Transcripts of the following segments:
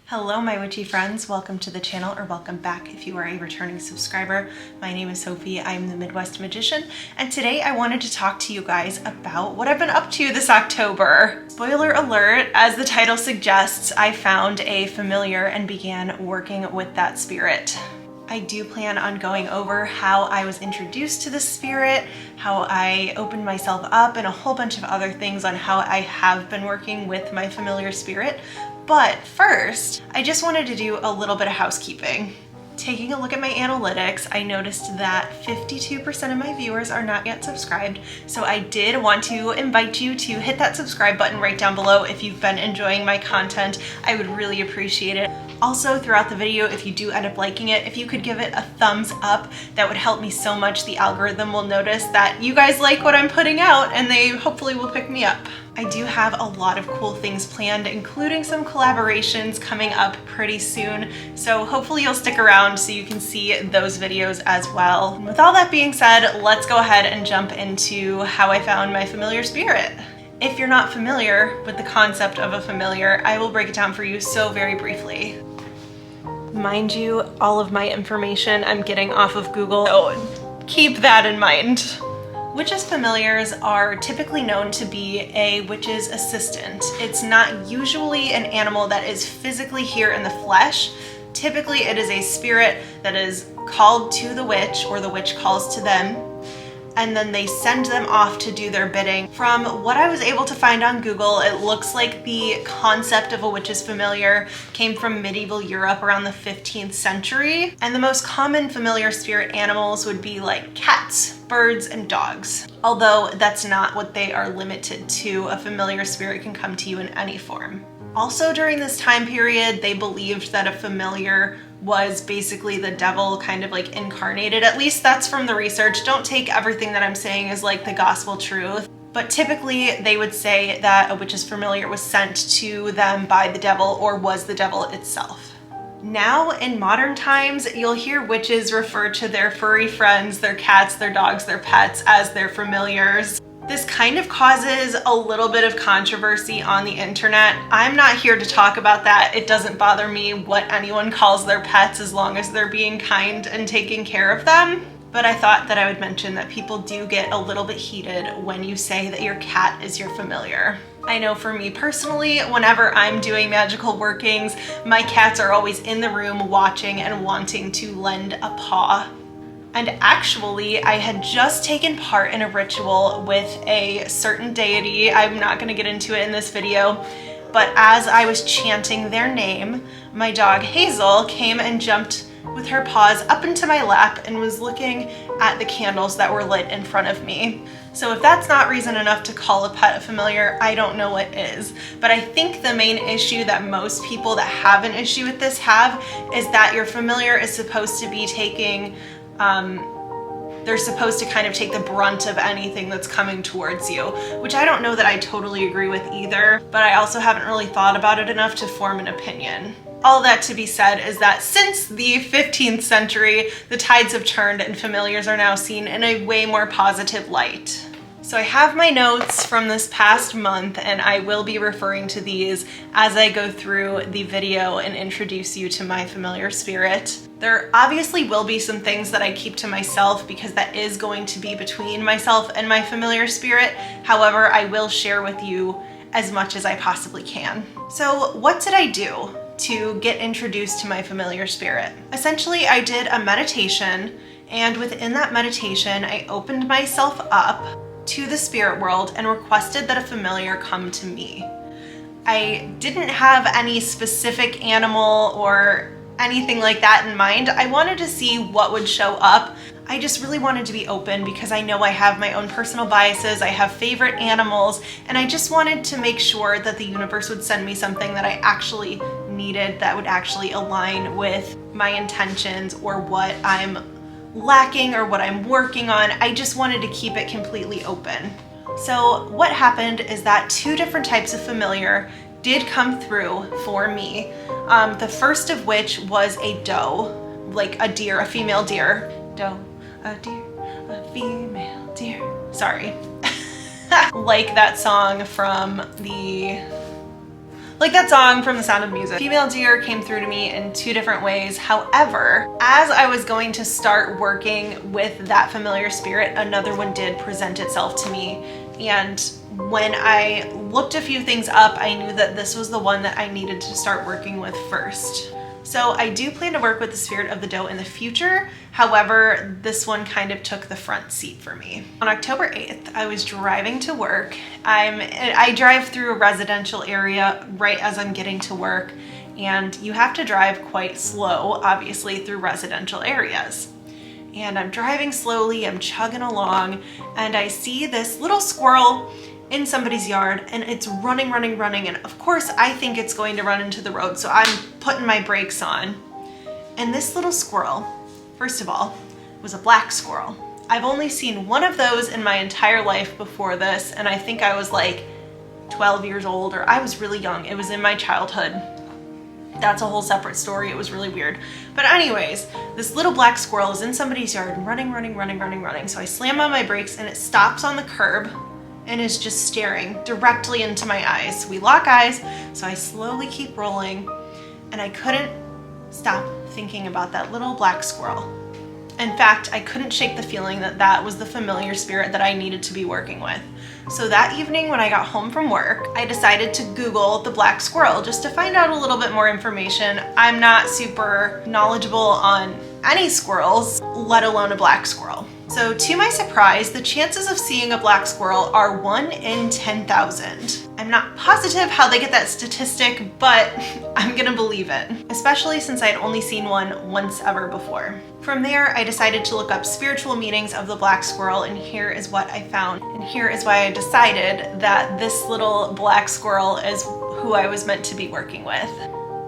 Hello my witchy friends, welcome to the channel, or welcome back if you are a returning subscriber. My name is Sophie, I'm the Midwest Magician, and today I wanted to talk to you guys about what I've been up to this October. Spoiler alert, as the title suggests, I found a familiar and began working with that spirit. I do plan on going over how I was introduced to the spirit, how I opened myself up, and a whole bunch of other things on how I have been working with my familiar spirit. But first, I just wanted to do a little bit of housekeeping. Taking a look at my analytics, I noticed that 52% of my viewers are not yet subscribed, so I did want to invite you to hit that subscribe button right down below if you've been enjoying my content. I would really appreciate it. Also, throughout the video, if you do end up liking it, if you could give it a thumbs up, that would help me so much. The algorithm will notice that you guys like what I'm putting out and they hopefully will pick me up. I do have a lot of cool things planned, including some collaborations coming up pretty soon, so hopefully you'll stick around so you can see those videos as well. And with all that being said, let's go ahead and jump into how I found my familiar spirit. If you're not familiar with the concept of a familiar, I will break it down for you so very briefly. Mind you, all of my information I'm getting off of Google, so keep that in mind. Witches' familiars are typically known to be a witch's assistant. It's not usually an animal that is physically here in the flesh. Typically it is a spirit that is called to the witch, or the witch calls to them, and then they send them off to do their bidding. From what I was able to find on Google, it looks like the concept of a witch's familiar came from medieval Europe around the 15th century. And the most common familiar spirit animals would be like cats, birds, and dogs. Although that's not what they are limited to. A familiar spirit can come to you in any form. Also during this time period, they believed that a familiar was basically the devil kind of like incarnated. At least that's from the research. Don't take everything that I'm saying as like the gospel truth. But typically they would say that a witch's familiar was sent to them by the devil or was the devil itself. Now in modern times, you'll hear witches refer to their furry friends, their cats, their dogs, their pets as their familiars. This kind of causes a little bit of controversy on the internet. I'm not here to talk about that. It doesn't bother me what anyone calls their pets as long as they're being kind and taking care of them. But I thought that I would mention that people do get a little bit heated when you say that your cat is your familiar. I know for me personally, whenever I'm doing magical workings, my cats are always in the room watching and wanting to lend a paw. And actually, I had just taken part in a ritual with a certain deity. I'm not going to get into it in this video, but as I was chanting their name, my dog Hazel came and jumped with her paws up into my lap and was looking at the candles that were lit in front of me. So if that's not reason enough to call a pet a familiar, I don't know what is. But I think the main issue that most people that have an issue with this have is that your familiar is supposed to be taking they're supposed to kind of take the brunt of anything that's coming towards you, which I don't know that I totally agree with either, but I also haven't really thought about it enough to form an opinion. All that to be said is that since the 15th century, the tides have turned and familiars are now seen in a way more positive light. So I have my notes from this past month, and I will be referring to these as I go through the video and introduce you to my familiar spirit. There obviously will be some things that I keep to myself because that is going to be between myself and my familiar spirit. However, I will share with you as much as I possibly can. So what did I do to get introduced to my familiar spirit? Essentially, I did a meditation, and within that meditation, I opened myself up to the spirit world and requested that a familiar come to me. I didn't have any specific animal or anything like that in mind. I wanted to see what would show up. I just really wanted to be open because I know I have my own personal biases, I have favorite animals, and I just wanted to make sure that the universe would send me something that I actually needed, that would actually align with my intentions or what I'm lacking or what I'm working on. I just wanted to keep it completely open. So what happened is that two different types of familiar did come through for me. The first of which was a doe, like a deer, a female deer. Doe, a deer, a female deer. Sorry. Like that song from the Like that song from The Sound of Music. Female deer came through to me in 2 different ways. However, as I was going to start working with that familiar spirit, another one did present itself to me. And when I looked a few things up, I knew that this was the one that I needed to start working with first. So I do plan to work with the spirit of the doe in the future. However, this one kind of took the front seat for me. On October 8th, I was driving to work. I drive through a residential area right as I'm getting to work, and you have to drive quite slow, obviously, through residential areas. And I'm driving slowly, I'm chugging along, and I see this little squirrel in somebody's yard, and it's running, and of course I think it's going to run into the road, so I'm putting my brakes on. And this little squirrel, first of all, was a black squirrel. I've only seen one of those in my entire life before this, and I think I was like 12 years old, or I was really young. It was in my childhood. That's a whole separate story. It was really weird. But anyways, this little black squirrel is in somebody's yard and running. So I slam on my brakes and it stops on the curb and is just staring directly into my eyes. We lock eyes, so I slowly keep rolling, and I couldn't stop thinking about that little black squirrel. In fact, I couldn't shake the feeling that that was the familiar spirit that I needed to be working with. So that evening when I got home from work, I decided to Google the black squirrel just to find out a little bit more information. I'm not super knowledgeable on any squirrels, let alone a black squirrel. So to my surprise, the chances of seeing a black squirrel are 1 in 10,000. I'm not positive how they get that statistic, but I'm gonna believe it, especially since I'd only seen one once ever before. From there, I decided to look up spiritual meanings of the black squirrel, and here is what I found. And here is why I decided that this little black squirrel is who I was meant to be working with.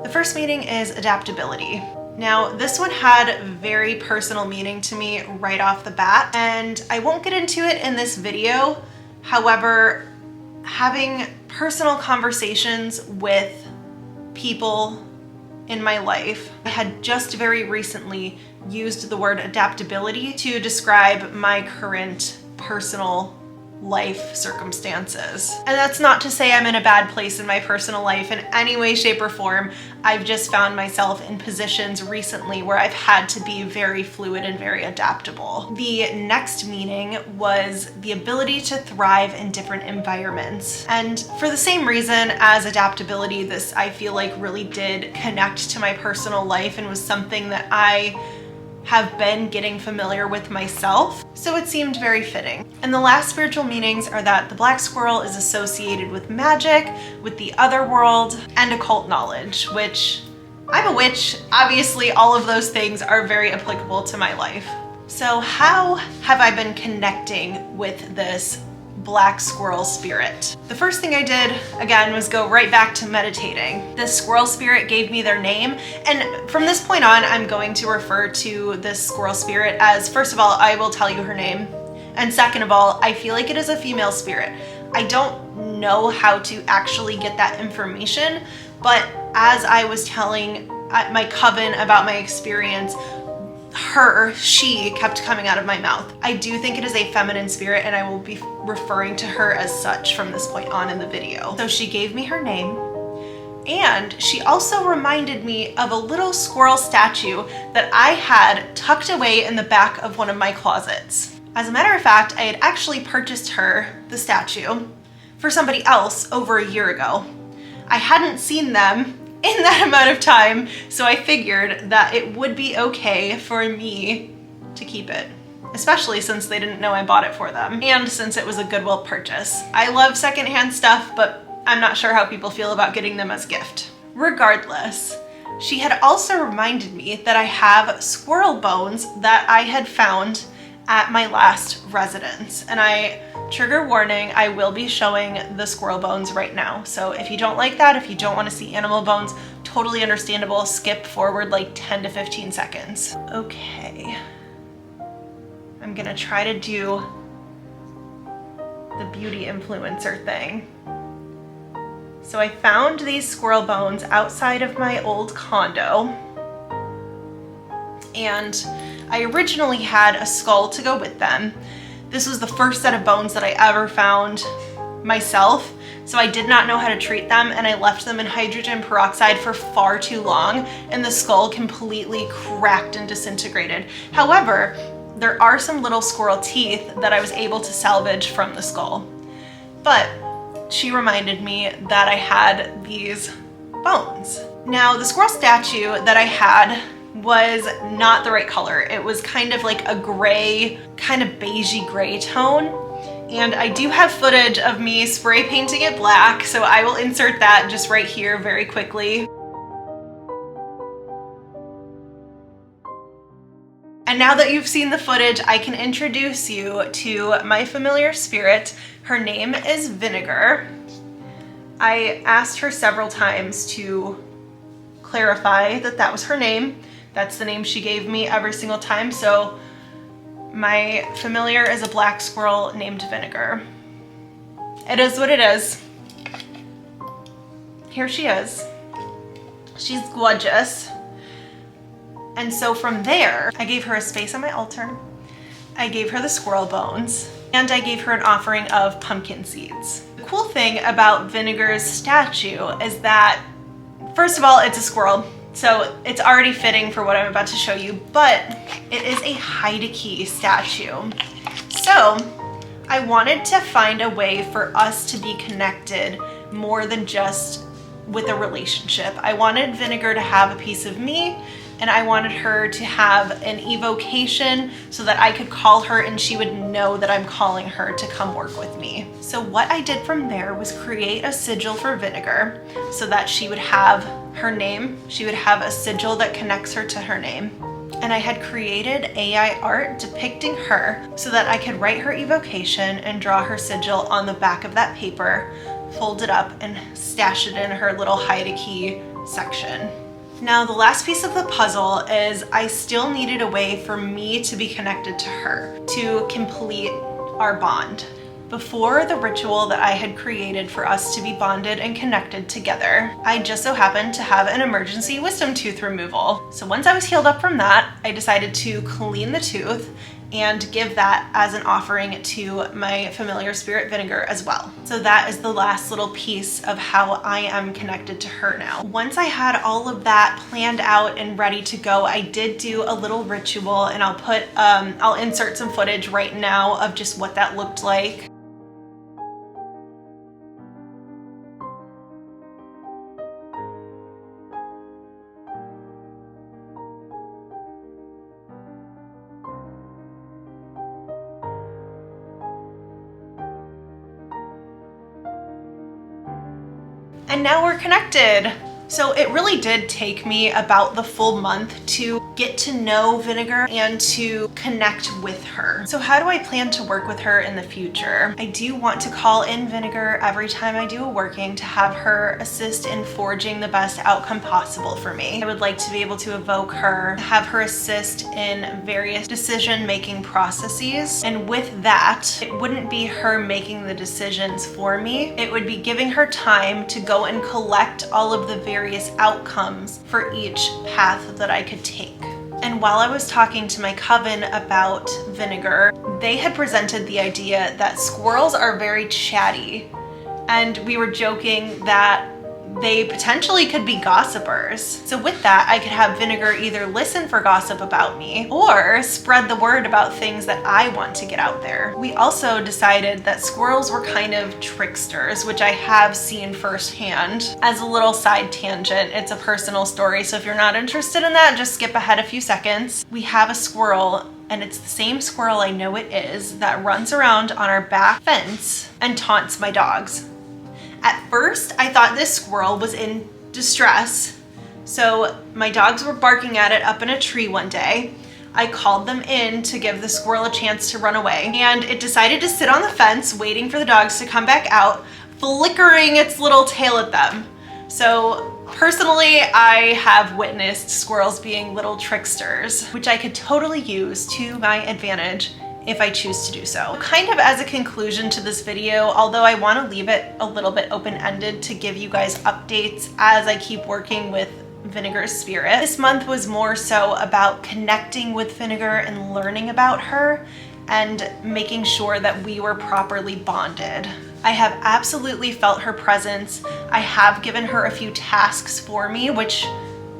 The first meaning is adaptability. Now, this one had very personal meaning to me right off the bat, and I won't get into it in this video. However, having personal conversations with people in my life, I had just very recently used the word adaptability to describe my current personal life circumstances. And that's not to say I'm in a bad place in my personal life in any way, shape, or form. I've just found myself in positions recently where I've had to be very fluid and very adaptable. The next meaning was the ability to thrive in different environments. And for the same reason as adaptability, this I feel like really did connect to my personal life and was something that I have been getting familiar with myself, so it seemed very fitting. And the last spiritual meanings are that the black squirrel is associated with magic, with the other world, and occult knowledge, which I'm a witch. Obviously, all of those things are very applicable to my life. So how have I been connecting with this black squirrel spirit? The first thing I did, again, was go right back to meditating. This squirrel spirit gave me their name, and from this point on, I'm going to refer to this squirrel spirit as, first of all, I will tell you her name, and second of all, I feel like it is a female spirit. I don't know how to actually get that information, but as I was telling my coven about my experience, she kept coming out of my mouth. I do think it is a feminine spirit, and I will be referring to her as such from this point on in the video. So she gave me her name, and she also reminded me of a little squirrel statue that I had tucked away in the back of one of my closets. As a matter of fact, I had actually purchased the statue, for somebody else over a year ago. I hadn't seen them in that amount of time, so I figured that it would be okay for me to keep it, especially since they didn't know I bought it for them, and since it was a Goodwill purchase. I love secondhand stuff, but I'm not sure how people feel about getting them as a gift. Regardless, she had also reminded me that I have squirrel bones that I had found at my last residence, and trigger warning, I will be showing the squirrel bones right now. So if you don't like that, if you don't want to see animal bones, totally understandable. Skip forward like 10 to 15 seconds. Okay. I'm gonna try to do the beauty influencer thing. So I found these squirrel bones outside of my old condo, and I originally had a skull to go with them. This was the first set of bones that I ever found myself, So I did not know how to treat them, and I left them in hydrogen peroxide for far too long, and the skull completely cracked and disintegrated. However, there are some little squirrel teeth that I was able to salvage from the skull. But she reminded me that I had these bones. Now, the squirrel statue that I had was not the right color. It was kind of like a gray, kind of beigey gray tone. And I do have footage of me spray painting it black, so I will insert that just right here very quickly. And now that you've seen the footage, I can introduce you to my familiar spirit. Her name is Vinegar. I asked her several times to clarify that that was her name. That's the name she gave me every single time. So my familiar is a black squirrel named Vinegar. It is what it is. Here she is. She's gorgeous. And so from there, I gave her a space on my altar. I gave her the squirrel bones, and I gave her an offering of pumpkin seeds. The cool thing about Vinegar's statue is that, first of all, it's a squirrel, so it's already fitting for what I'm about to show you, but it is a hide-a-key statue. So I wanted to find a way for us to be connected more than just with a relationship. I wanted Vinegar to have a piece of me, and I wanted her to have an evocation so that I could call her and she would know that I'm calling her to come work with me. So what I did from there was create a sigil for Vinegar so that she would have her name. She would have a sigil that connects her to her name. And I had created AI art depicting her so that I could write her evocation and draw her sigil on the back of that paper, fold it up, and stash it in her little hide-a-key section. Now, the last piece of the puzzle is I still needed a way for me to be connected to her to complete our bond. Before the ritual that I had created for us to be bonded and connected together, I just so happened to have an emergency wisdom tooth removal. So once I was healed up from that, I decided to clean the tooth and give that as an offering to my familiar spirit Vinegar as well. So that is the last little piece of how I am connected to her now. Once I had all of that planned out and ready to go, I did do a little ritual, and I'll insert some footage right now of just what that looked like. And now we're connected. So it really did take me about the full month to get to know Vinegar and to connect with her. So how do I plan to work with her in the future? I do want to call in Vinegar every time I do a working to have her assist in forging the best outcome possible for me. I would like to be able to evoke her, have her assist in various decision-making processes. And with that, it wouldn't be her making the decisions for me. It would be giving her time to go and collect all of the various outcomes for each path that I could take. And while I was talking to my coven about Vinegar, they had presented the idea that squirrels are very chatty, and we were joking that they potentially could be gossipers. So with that, I could have Vinegar either listen for gossip about me or spread the word about things that I want to get out there. We also decided that squirrels were kind of tricksters, which I have seen firsthand. As a little side tangent, it's a personal story, so if you're not interested in that, just skip ahead a few seconds. We have a squirrel, and it's the same squirrel I know it is, that runs around on our back fence and taunts my dogs. At first, I thought this squirrel was in distress, so my dogs were barking at it up in a tree one day. I called them in to give the squirrel a chance to run away, and it decided to sit on the fence waiting for the dogs to come back out, flickering its little tail at them. So personally, I have witnessed squirrels being little tricksters, which I could totally use to my advantage if I choose to do so. Kind of as a conclusion to this video, although I want to leave it a little bit open-ended to give you guys updates as I keep working with Vinegar's spirit, this month was more so about connecting with Vinegar and learning about her and making sure that we were properly bonded. I have absolutely felt her presence. I have given her a few tasks for me, which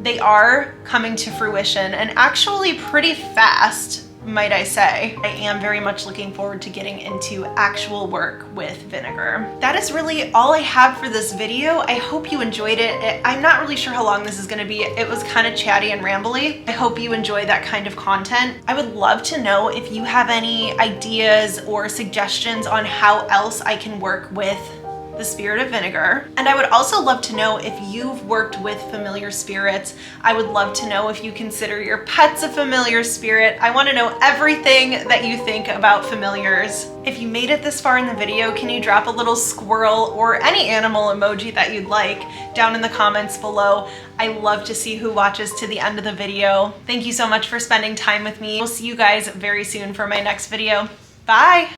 they are coming to fruition, and actually pretty fast, might I say. I am very much looking forward to getting into actual work with vinegar. That is really all I have for this video. I hope you enjoyed it. I'm not really sure how long this is gonna be. It was kind of chatty and rambly. I hope you enjoy that kind of content. I would love to know if you have any ideas or suggestions on how else I can work with the spirit of vinegar. And I would also love to know if you've worked with familiar spirits. I would love to know if you consider your pets a familiar spirit. I want to know everything that you think about familiars. If you made it this far in the video, can you drop a little squirrel or any animal emoji that you'd like down in the comments below? I love to see who watches to the end of the video. Thank you so much for spending time with me. We'll see you guys very soon for my next video. Bye!